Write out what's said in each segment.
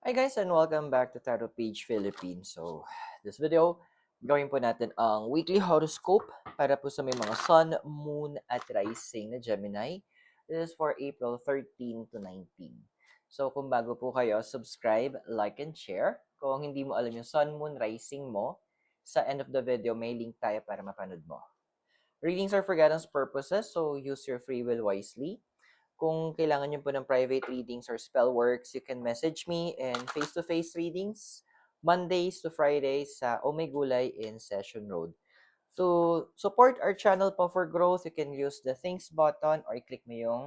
Hi guys and welcome back to Tarot Page Philippines. So, this video, gawin po natin ang weekly horoscope para po sa may mga Sun, Moon, at Rising na Gemini. This is for April 13 to 19. So, kung bago po kayo, subscribe, like, and share. Kung hindi mo alam yung Sun, Moon, Rising mo, sa end of the video, may link tayo para mapanood mo. Readings are for guidance purposes, so use your free will wisely. Kung kailangan nyo po ng private readings or spell works, you can message me and face-to-face readings, Mondays to Fridays sa Omegulay in Session Road. To support our channel po for growth, you can use the thanks button or i-click mo yung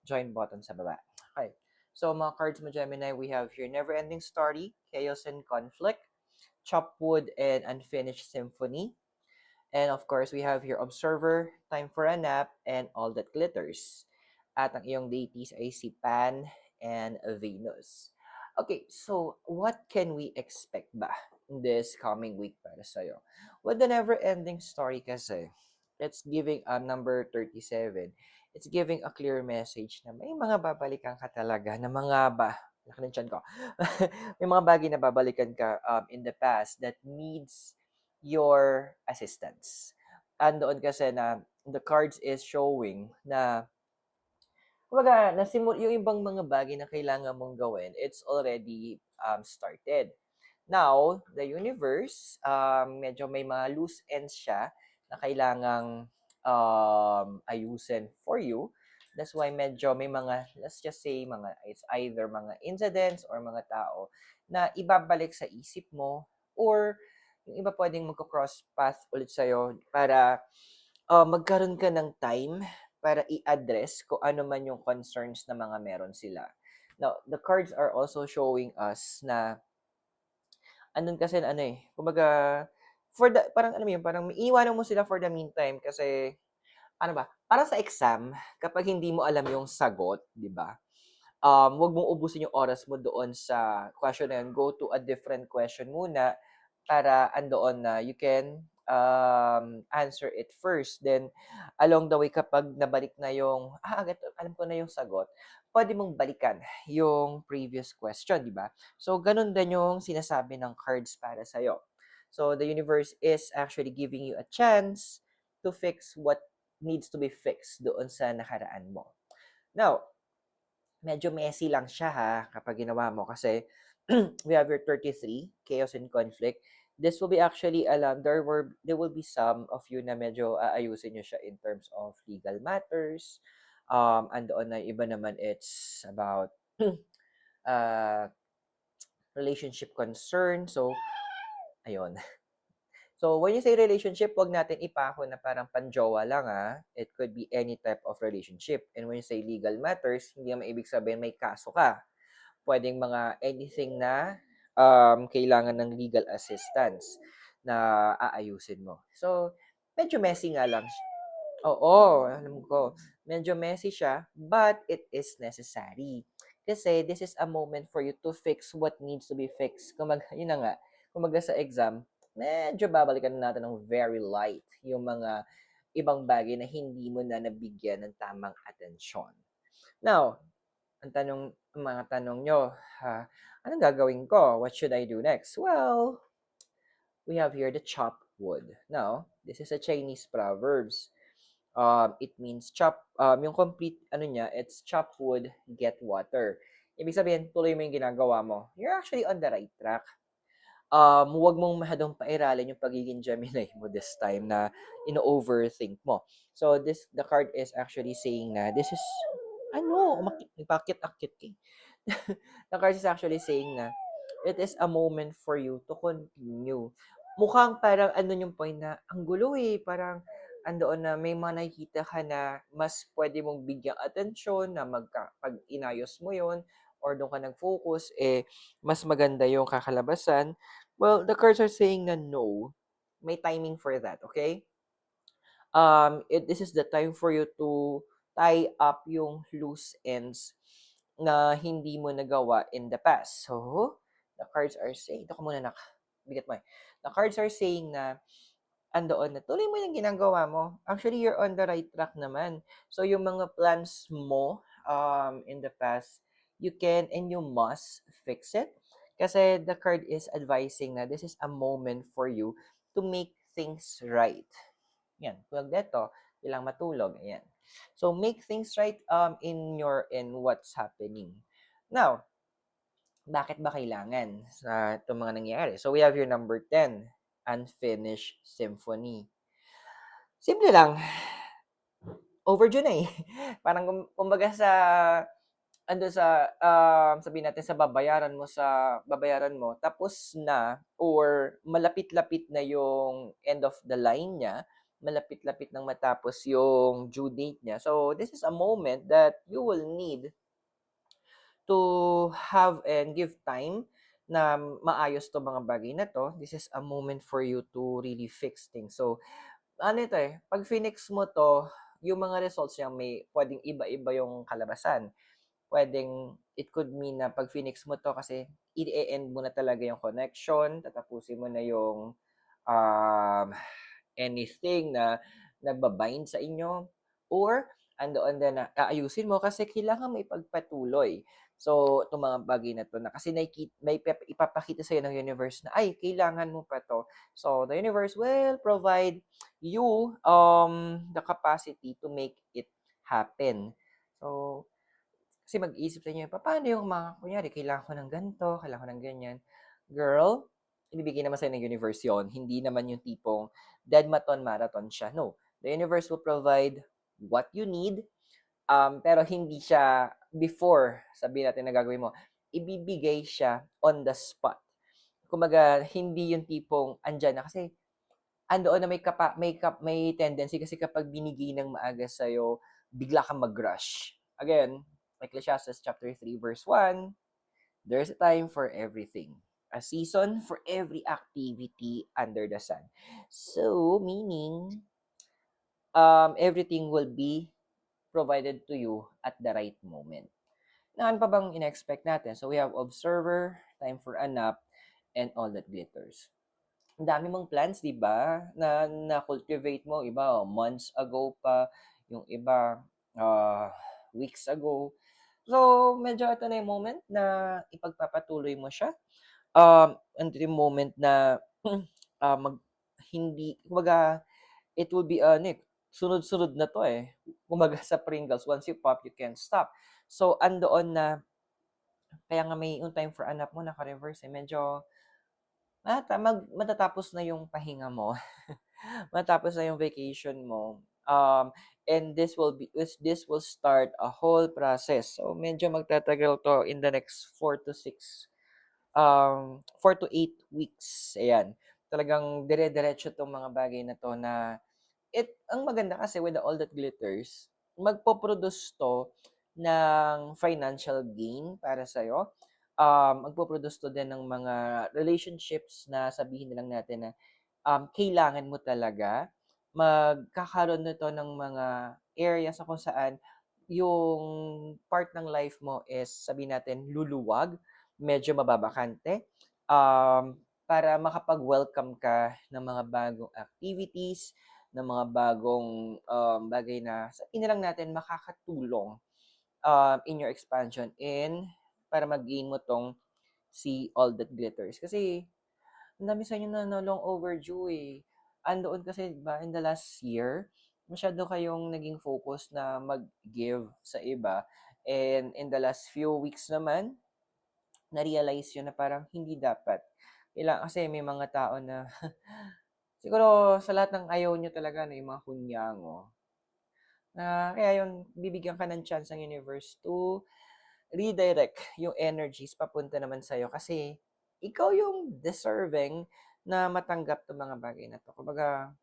join button sa baba. Okay. So, mga cards mo, Gemini, we have here Never Ending Story, Chaos and Conflict, Chopwood, and Unfinished Symphony. And of course, we have here Observer, Time for a Nap, and All That Glitters. At ang iyong deities ay si Pan and Venus. Okay, so what can we expect ba this coming week para sa'yo? With the never-ending story kasi, it's giving a number 37. It's giving a clear message na may mga babalikan ka talaga na mga laki ng tiyan ko. May mga bagay na babalikan ka in the past that needs your assistance. Andoon kasi na the cards is showing na kumbaga, yung ibang mga bagay na kailangan mong gawin, it's already started. Now, the universe, medyo may mga loose ends siya na kailangang ayusin for you. That's why medyo may mga, let's just say, it's either mga incidents or mga tao na ibabalik sa isip mo or yung iba pwedeng magko-cross path ulit sa'yo para magkaroon ka ng time para i-address kung ano man yung concerns na mga meron sila. Now, the cards are also showing us na andun kasi na ano eh, kumbaga parang alam mo yun, parang iiwanan mo sila for the meantime kasi ano ba, para sa exam, kapag hindi mo alam yung sagot, 'di ba? Wag mong ubusin yung oras mo doon sa question na yun. Go to a different question muna para andoon na you can answer it first. Then, along the way, kapag nabalik na yung, agad, alam ko na yung sagot, pwede mong balikan yung previous question, di ba? So, ganun din yung sinasabi ng cards para sa'yo. So, the universe is actually giving you a chance to fix what needs to be fixed doon sa nakaraan mo. Now, medyo messy lang siya kapag ginawa mo kasi we have your 33, chaos and conflict. This will be actually, there will be some of you na medyo aayusin nyo siya in terms of legal matters. Andoon na iba naman it's about uh, relationship concern. So, ayun. So, when you say relationship, wag natin ipako na parang panjowa lang It could be any type of relationship. And when you say legal matters, hindi naman ibig sabihin may kaso ka. Pwedeng mga anything na kailangan ng legal assistance na aayusin mo. So, medyo messy nga lang. Oo, alam ko. Medyo messy siya, but it is necessary. Kasi this is a moment for you to fix what needs to be fixed. Kumaga, yun na nga. Kumaga sa exam, medyo babalikan natin ng very light yung mga ibang bagay na hindi mo na nabigyan ng tamang atensyon. Now, ang mga tanong nyo, anong gagawin ko? What should I do next? Well, we have here the chop wood. Now, this is a Chinese proverbs. It means yung complete, it's chop wood, get water. Ibig sabihin, tuloy mo yung ginagawa mo. You're actually on the right track. Huwag mong masyadong pairalin yung pagiging Gemini mo this time na ino-overthink mo. So, the card is actually saying na this is, nagpakit-akit eh. The card is actually saying na it is a moment for you to continue. Mukhang parang yung point na ang gulo eh, parang andoon na may mga nakikita ka na mas pwede mong bigyang atensyon na pag inayos mo yon or doon ka nag-focus, mas maganda yung kakalabasan. Well, the cards are saying na no, may timing for that, okay? This is the time for you to tie up yung loose ends na hindi mo nagawa in the past. So, the cards are saying, ito ko muna bigat mo eh. The cards are saying na andoon na tuloy mo yung ginagawa mo. Actually, you're on the right track naman. So, yung mga plans mo in the past, you can and you must fix it. Kasi the card is advising na this is a moment for you to make things right. Yan. Tulad dito, kailangan matulog. Ayan. So, make things right in what's happening. Now, bakit ba kailangan sa itong mga nangyayari? So, we have your number 10, Unfinished Symphony. Simple lang. Overdue na eh. Parang kumbaga ando sa sabihin natin sa babayaran mo tapos na or malapit-lapit na yung end of the line niya, malapit-lapit nang matapos yung due date niya. So this is a moment that you will need to have and give time na maayos to mga bagay na to. This is a moment for you to really fix things. So ano ito eh, pag finix mo to, yung mga results niya may pwedeng iba-iba yung kalabasan. Pwedeng it could mean na pag finix mo to kasi i-end mo na talaga yung connection, tatapusin mo na yung um, anything na nagbabind sa inyo, or andoon din na aayusin mo kasi kailangan may pagpatuloy. So, itong mga bagay na to na kasi ipapakita sa'yo ng universe na, ay, kailangan mo pa to. So, the universe will provide you the capacity to make it happen. So, kasi mag-iisip sa inyo, paano yung mga, kunyari, kailangan ko ng ganito, kailangan ko ng ganyan. Girl, ibibigay naman sa'yo ng universe yon. Hindi naman yung tipong dead marathon siya. No. The universe will provide what you need, pero hindi siya before, sabihin natin na gagawin mo, ibibigay siya on the spot. Kumbaga, hindi yung tipong andyan na kasi andoon na may tendency kasi kapag binigay ng maaga sa'yo, bigla kang mag-rush. Again, Ecclesiastes chapter 3 verse 1, there's a time for everything. A season for every activity under the sun. So, meaning, everything will be provided to you at the right moment. Na ano pa bang in-expect natin? So, we have observer, time for a nap, and all that glitters. Ang dami mong plans, 'di ba? Na-cultivate mo, iba months ago pa, yung iba weeks ago. So, medyo ito na yung moment na ipagpapatuloy mo siya. And yung moment na mag hindi kumbaga it will be sunod-sunod na 'to eh. Kumbaga sa Pringles, once you pop, you can't stop. So, andoon na kaya nga may yung time for a nap mo naka-reverse eh, medyo matatapos na yung pahinga mo. Matapos na yung vacation mo. And this will start a whole process. So medyo magtatagal to in the next 4 to 8 weeks. Ayan. Talagang dire-diretso tong mga bagay na to na ang maganda kasi with all that glitters, magpo-produce to ng financial gain para sa'yo. Magpo-produce to din ng mga relationships na sabihin na lang natin na kailangan mo talaga. Magkakaroon nito ng mga areas sa kung saan yung part ng life mo is, sabihin natin, luluwag, medyo mababakante, para makapag-welcome ka ng mga bagong activities, ng mga bagong bagay na sabihin na lang natin makakatulong in your expansion para mag-gain mo tong see all that glitters. Kasi ang dami sa inyo na long overdue eh. Andoon kasi ba in the last year, masyado kayong naging focus na mag-give sa iba. And in the last few weeks naman, na-realize yun na parang hindi dapat. Kailangan, kasi may mga tao na siguro sa lahat ng ayaw nyo talaga na yung mga kunyango. Kaya yun, bibigyan ka ng chance ng universe to redirect yung energies papunta naman sa'yo kasi ikaw yung deserving na matanggap 'tong mga bagay na 'to. Kumbaga,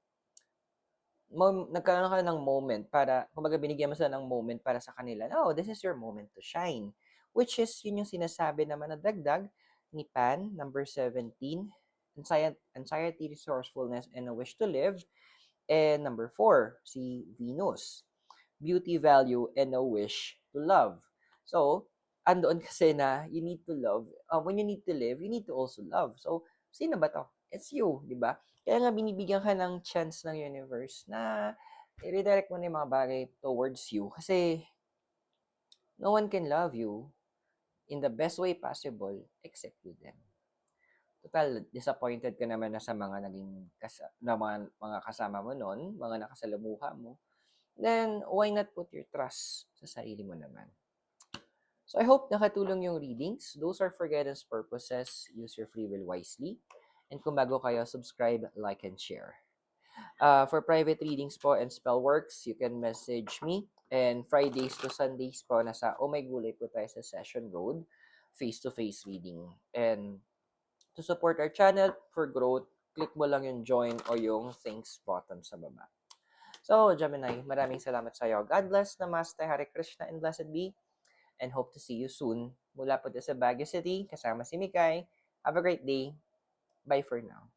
nagkaroon ka ng moment kumbaga binigyan mo sila ng moment para sa kanila. "Oh, this is your moment to shine." Which is, yun yung sinasabi naman na dagdag ni Pan, number 17, anxiety, resourcefulness, and a wish to live. And number 4, si Venus, beauty, value, and a wish to love. So, andoon kasi na you need to love. When you need to live, you need to also love. So, sino ba to? It's you, di ba? Kaya nga binibigyan ka ng chance ng universe na i-redirect mo na yung mga bagay towards you. Kasi, no one can love you in the best way possible except you them. total disappointed ka naman na sa mga naging mga kasama mo noon, mga nakasalamuha mo, then why not put your trust sa sarili mo naman? So I hope nakatulong yung readings. Those are for guidance purposes. Use your free will wisely. And kung bago kayo, subscribe, like, and share. For private readings po and spell works, you can message me. And Fridays to Sundays po, nasa Oh My Gulay po tayo sa Session Road, face-to-face reading. And to support our channel for growth, click mo lang yung join o yung thanks button sa baba. So, Gemini, maraming salamat sa iyo. God bless, Namaste, Hare Krishna, and blessed be. And hope to see you soon. Mula po sa Baguio City, kasama si Mikay. Have a great day. Bye for now.